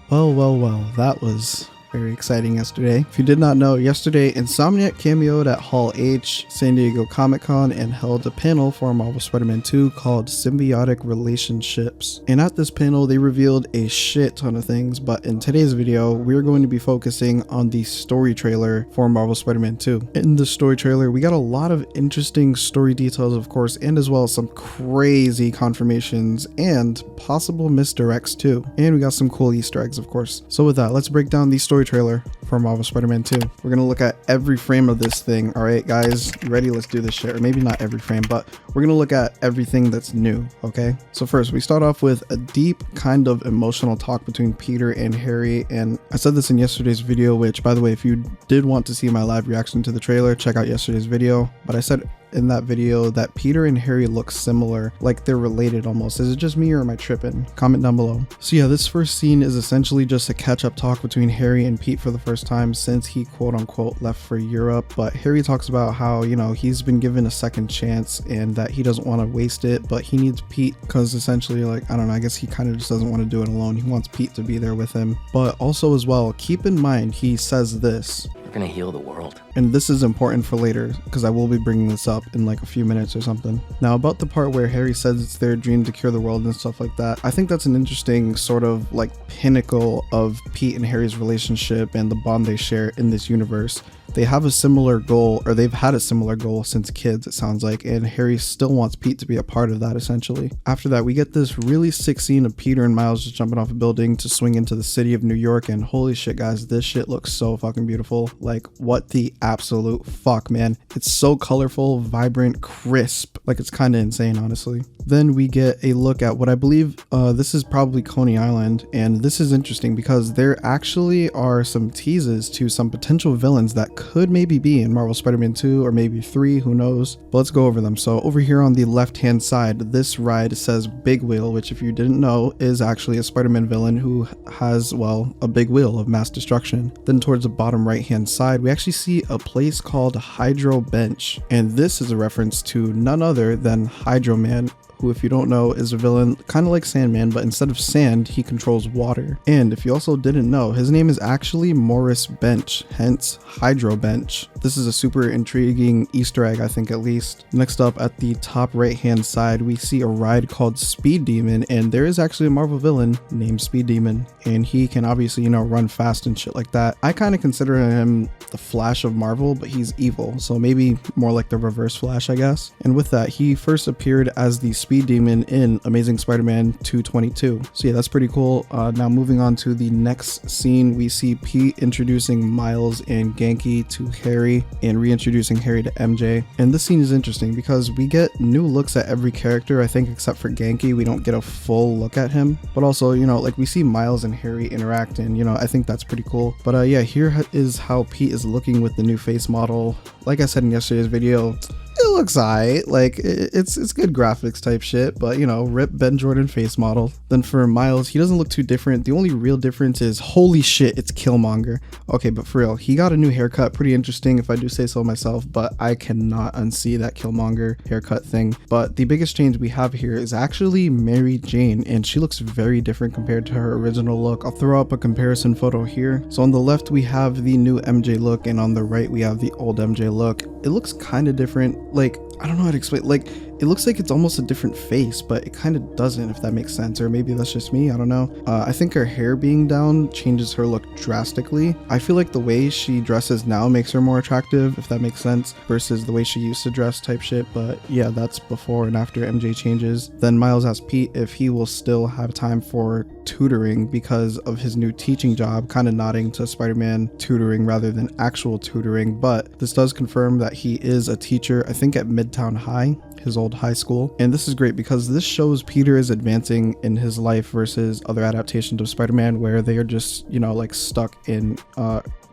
Well, that was very exciting yesterday. If you did not know, yesterday Insomniac cameoed at Hall H, San Diego Comic-Con, and held a panel for Marvel Spider-Man 2 called Symbiotic Relationships. And at this panel, they revealed a shit ton of things, but in today's video, we're going to be focusing on the story trailer for Marvel Spider-Man 2. In the story trailer, we got a lot of interesting story details, of course, and as well as some crazy confirmations and possible misdirects too. And we got some cool Easter eggs, of course. So with that, let's break down the story trailer for Marvel Spider-Man 2. We're gonna look at every frame of this thing. All right, guys, you ready? Let's do this shit. Or maybe not every frame, but we're gonna look at everything that's new. Okay, so first we start off with a deep kind of emotional talk between Peter and Harry. And I said this in yesterday's video, which, by the way, if you did want to see my live reaction to the trailer, check out yesterday's video. But I said in that video that Peter and Harry look similar, like they're related almost. Is it just me or am I tripping? Comment down below. So yeah, this first scene is essentially just a catch-up talk between Harry and Pete for the first time since he quote-unquote left for Europe. But Harry talks about how, you know, he's been given a second chance and that he doesn't want to waste it, but he needs Pete because essentially, like, I don't know, I guess he kind of just doesn't want to do it alone. He wants Pete to be there with him. But also as well, keep in mind, he says this: gonna heal the world. And this is important for later because I will be bringing this up in like a few minutes or something. Now, about the part where Harry says it's their dream to cure the world and stuff like that, I think that's an interesting sort of like pinnacle of Pete and Harry's relationship and the bond they share in this universe. They have a similar goal, or they've had a similar goal since kids, it sounds like, and Harry still wants Pete to be a part of that essentially. After that, we get this really sick scene of Peter and Miles just jumping off a building to swing into the city of New York, and holy shit, guys, this shit looks so fucking beautiful. Like, what the absolute fuck, man. It's so colorful, vibrant, crisp. Like, it's kind of insane, honestly. Then we get a look at what I believe this is probably Coney Island, and this is interesting because there actually are some teases to some potential villains that could maybe be in Marvel Spider-Man 2 or maybe 3, who knows. But let's go over them. So over here on the left hand side, this ride says Big Wheel, which if you didn't know is actually a Spider-Man villain who has, well, a big wheel of mass destruction. Then towards the bottom right hand side, we actually see a place called Hydro Bench, and this is a reference to none other than Hydro Man, who, if you don't know, is a villain kind of like Sandman, but instead of sand, he controls water. And if you also didn't know, his name is actually Morris Bench, hence Hydro Bench. This is a super intriguing Easter egg, I think, at least. Next up, at the top right hand side, we see a ride called Speed Demon, and there is actually a Marvel villain named Speed Demon, and he can obviously, you know, run fast and shit like that. I kind of consider him the Flash of Marvel, but he's evil, so maybe more like the Reverse Flash, I guess. And with that, he first appeared as the Speed Demon in Amazing Spider-Man 222. So yeah, that's pretty cool. Now moving on to the next scene, we see Pete introducing Miles and Genki to Harry and reintroducing Harry to MJ. And this scene is interesting because we get new looks at every character, I think, except for Genki. We don't get a full look at him, but also, you know, like we see Miles and Harry interact, and, you know, I think that's pretty cool. But yeah, here is how Pete is looking with the new face model. Like I said in yesterday's video, it looks alright, like it's good graphics type shit, but, you know, rip Ben Jordan face model. Then for Miles, he doesn't look too different. The only real difference is, holy shit, it's Killmonger. Okay, but for real, he got a new haircut, pretty interesting if I do say so myself, but I cannot unsee that Killmonger haircut thing. But the biggest change we have here is actually Mary Jane, and she looks very different compared to her original look. I'll throw up a comparison photo here. So on the left we have the new MJ look, and on the right we have the old MJ look. It looks kind of different. Like, I don't know how to explain, like, it looks like it's almost a different face, but it kind of doesn't, if that makes sense, or maybe that's just me, I don't know. I think her hair being down changes her look drastically. I feel like the way she dresses now makes her more attractive, if that makes sense, versus the way she used to dress type shit. But yeah, that's before and after MJ changes. Then Miles asks Pete if he will still have time for tutoring because of his new teaching job, kind of nodding to Spider-Man tutoring rather than actual tutoring. But this does confirm that he is a teacher, I think at Midtown High, his old high school. And this is great because this shows Peter is advancing in his life versus other adaptations of Spider-Man where they are just, you know, like stuck in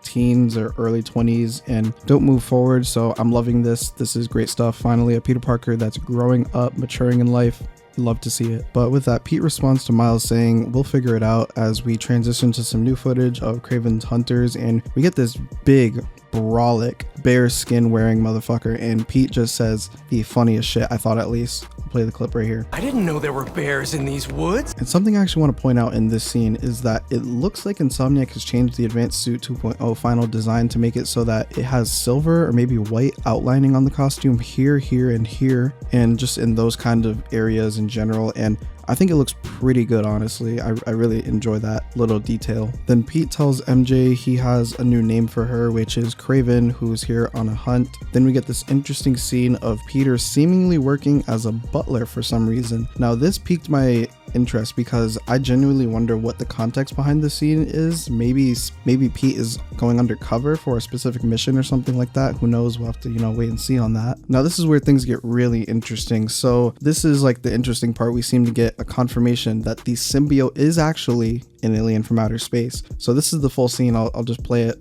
teens or early 20s and don't move forward. So I'm loving this. This is great stuff. Finally, a Peter Parker that's growing up, maturing in life. Love to see it. But with that, Pete responds to Miles saying, "We'll figure it out," as we transition to some new footage of Kraven's Hunters, and we get this big brolic bear skin wearing motherfucker, and Pete just says the funniest shit, I thought at least. I'll play the clip right here. I didn't know there were bears in these woods. And something I actually want to point out in this scene is that it looks like Insomniac has changed the Advanced Suit 2.0 final design to make it so that it has silver or maybe white outlining on the costume here, here, and here, and just in those kind of areas in general. And I think it looks pretty good, honestly. I really enjoy that little detail. Then Pete tells MJ he has a new name for her, which is Craven, who's here on a hunt. Then we get this interesting scene of Peter seemingly working as a butler for some reason. Now this piqued my interest because I genuinely wonder what the context behind the scene is. Maybe Pete is going undercover for a specific mission or something like that. Who knows? We'll have to, wait and see on that. Now this is where things get really interesting. So this is like the interesting part. We seem to get a confirmation that the symbiote is actually an alien from outer space. So this is the full scene. I'll just play it.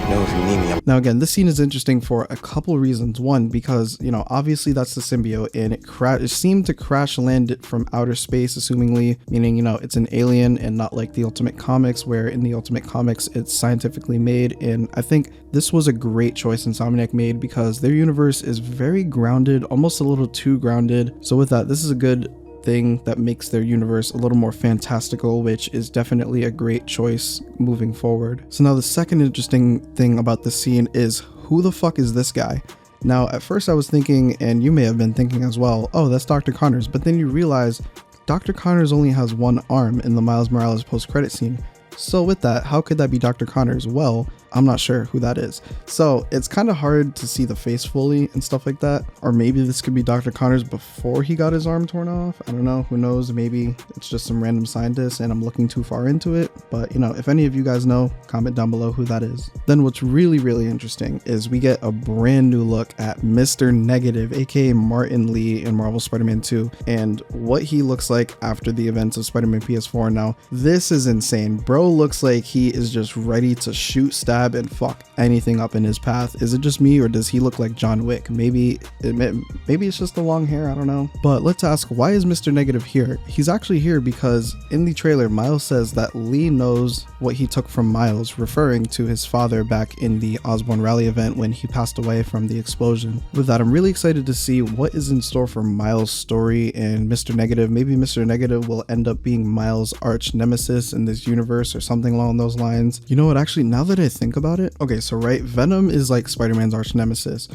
Know if you need me. Now again, this scene is interesting for a couple reasons. One, because obviously that's the symbiote, and it seemed to crash land it from outer space, assumingly, meaning it's an alien and not like the Ultimate Comics, where in the Ultimate Comics it's scientifically made. And I think this was a great choice Insomniac made because their universe is very grounded, almost a little too grounded. So with that, this is a good thing that makes their universe a little more fantastical, which is definitely a great choice moving forward. So now the second interesting thing about the scene is, who the fuck is this guy? Now at first I was thinking, and you may have been thinking as well, oh, that's Dr. Connors, but then you realize Dr. Connors only has one arm in the Miles Morales post-credit scene. So with that, how could that be Dr. Connors? Well, I'm not sure who that is. So it's kind of hard to see the face fully and stuff like that. Or maybe this could be Dr. Connors before he got his arm torn off. I don't know. Who knows? Maybe it's just some random scientist and I'm looking too far into it. But if any of you guys know, comment down below who that is. Then what's really, really interesting is we get a brand new look at Mr. Negative, aka Martin Lee in Marvel Spider-Man 2, and what he looks like after the events of Spider-Man PS4. Now, this is insane. Bro looks like he is just ready to shoot, stab, and fuck anything up in his path. Is it just me, or does he look like John Wick? Maybe it's just the long hair, I don't know. But let's ask, why is Mr. Negative here? He's actually here because in the trailer, Miles says that Lee knows what he took from Miles, referring to his father back in the Osborn Rally event when he passed away from the explosion. With that, I'm really excited to see what is in store for Miles' story and Mr. Negative. Maybe Mr. Negative will end up being Miles' arch nemesis in this universe or something along those lines. You know what, actually, now that I think about it, okay, so right, Venom is like Spider-Man's arch nemesis,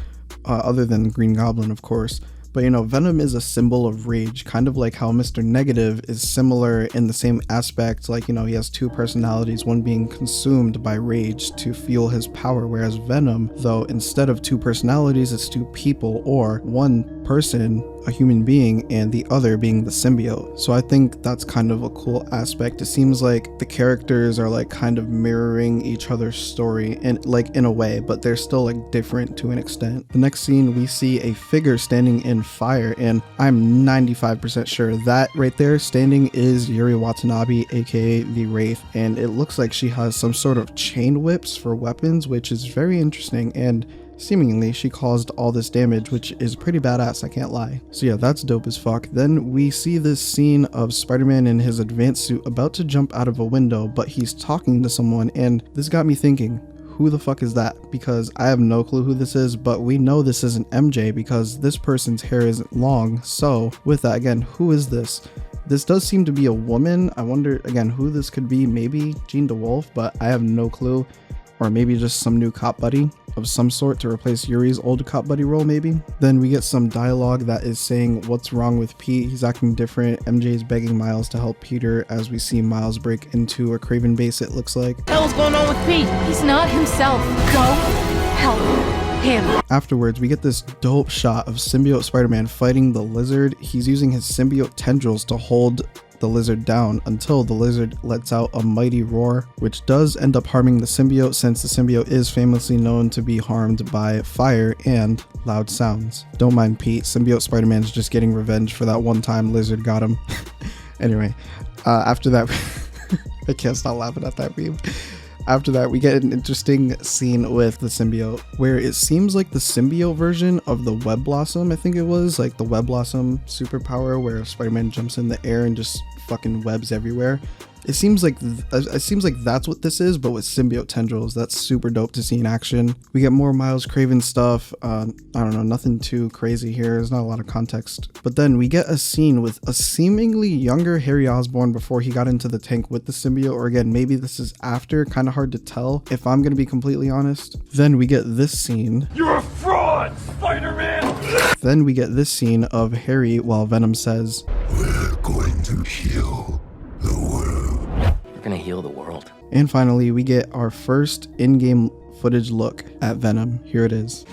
other than Green Goblin, of course. But Venom is a symbol of rage, kind of like how Mr. Negative is similar in the same aspect, like, he has two personalities, one being consumed by rage to fuel his power, whereas Venom, though, instead of two personalities, it's two people, or one person, a human being, and the other being the symbiote. So I think that's kind of a cool aspect. It seems like the characters are like kind of mirroring each other's story, and like in a way, but they're still like different to an extent. The next scene, we see a figure standing in fire, and I'm 95% sure that right there standing is Yuri Watanabe, aka the Wraith, and it looks like she has some sort of chain whips for weapons, which is very interesting, and seemingly she caused all this damage, which is pretty badass, I can't lie. So yeah, that's dope as fuck. Then we see this scene of Spider-Man in his advanced suit about to jump out of a window, but he's talking to someone, and this got me thinking, who the fuck is that? Because I have no clue who this is, but we know this isn't MJ because this person's hair isn't long. So with that, again, who is this? This does seem to be a woman. I wonder again who this could be. Maybe Jean DeWolf, but I have no clue. Or maybe just some new cop buddy of some sort to replace Yuri's old cop buddy role, maybe. Then we get some dialogue that is saying what's wrong with Pete. He's acting different. MJ's begging Miles to help Peter as we see Miles break into a Craven base, it looks like. What the hell's going on with Pete? He's not himself. Go help him. Afterwards, we get this dope shot of symbiote Spider-Man fighting the lizard. He's using his symbiote tendrils to hold the lizard down until the lizard lets out a mighty roar, which does end up harming the symbiote, since the symbiote is famously known to be harmed by fire and loud sounds. Don't mind Pete, symbiote Spider-Man's just getting revenge for that one time lizard got him. Anyway, after that, I can't stop laughing at that meme. After that, we get an interesting scene with the symbiote, where it seems like the symbiote version of the Web Blossom, I think it was, like the Web Blossom superpower where Spider-Man jumps in the air and just fucking webs everywhere. It seems like that's what this is, but with symbiote tendrils. That's super dope to see in action. We get more Miles Craven stuff. I don't know, nothing too crazy here. There's not a lot of context. But then we get a scene with a seemingly younger Harry Osborn before he got into the tank with the symbiote, or again, maybe this is after. Kind of hard to tell if I'm gonna be completely honest. Then we get this scene. You're a fraud, Spider-Man! Then we get this scene of Harry while Venom says, "We're going to heal the world." We're gonna heal the world. And finally, we get our first in-game footage look at Venom. Here it is.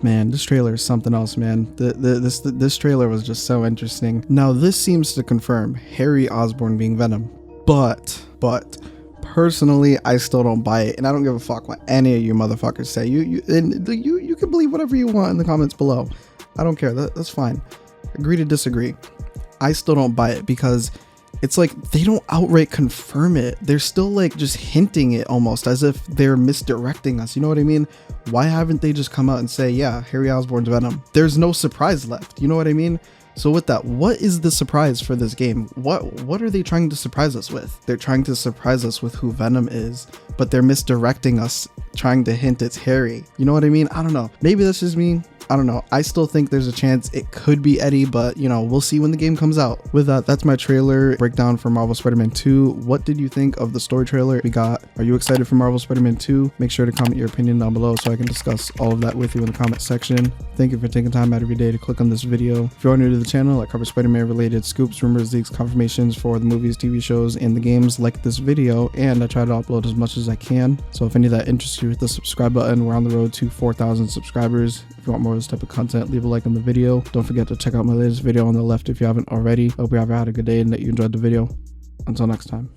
Man, this trailer is something else, man. This trailer was just so interesting. Now, this seems to confirm Harry Osborn being Venom, but personally, I still don't buy it, and I don't give a fuck what any of you motherfuckers say. You can believe whatever you want in the comments below. I don't care. That's fine. Agree to disagree. I still don't buy it because it's like they don't outright confirm it. They're still like just hinting it almost as if they're misdirecting us. You know what I mean? Why haven't they just come out and say, yeah, Harry Osborn's Venom? There's no surprise left. You know what I mean? So with that, what is the surprise for this game? What are they trying to surprise us with? They're trying to surprise us with who Venom is, but they're misdirecting us, trying to hint it's Harry. You know what I mean? I don't know. Maybe that's just me. I don't know. I still think there's a chance it could be Eddie, but you know, we'll see when the game comes out. With that, that's my trailer breakdown for Marvel Spider-Man 2. What did you think of the story trailer we got? Are you excited for Marvel Spider-Man 2? Make sure to comment your opinion down below so I can discuss all of that with you in the comment section. Thank you for taking time out of your day to click on this video. If you are new to the channel, I cover Spider-Man related scoops, rumors, leaks, confirmations for the movies, TV shows, and the games. Like this video, and I try to upload as much as I can. So if any of that interests you, hit the subscribe button. We're on the road to 4,000 subscribers. If you want more of this type of content, leave a like on the video. Don't forget to check out my latest video on the left if you haven't already. Hope you have had a good day and that you enjoyed the video. Until next time.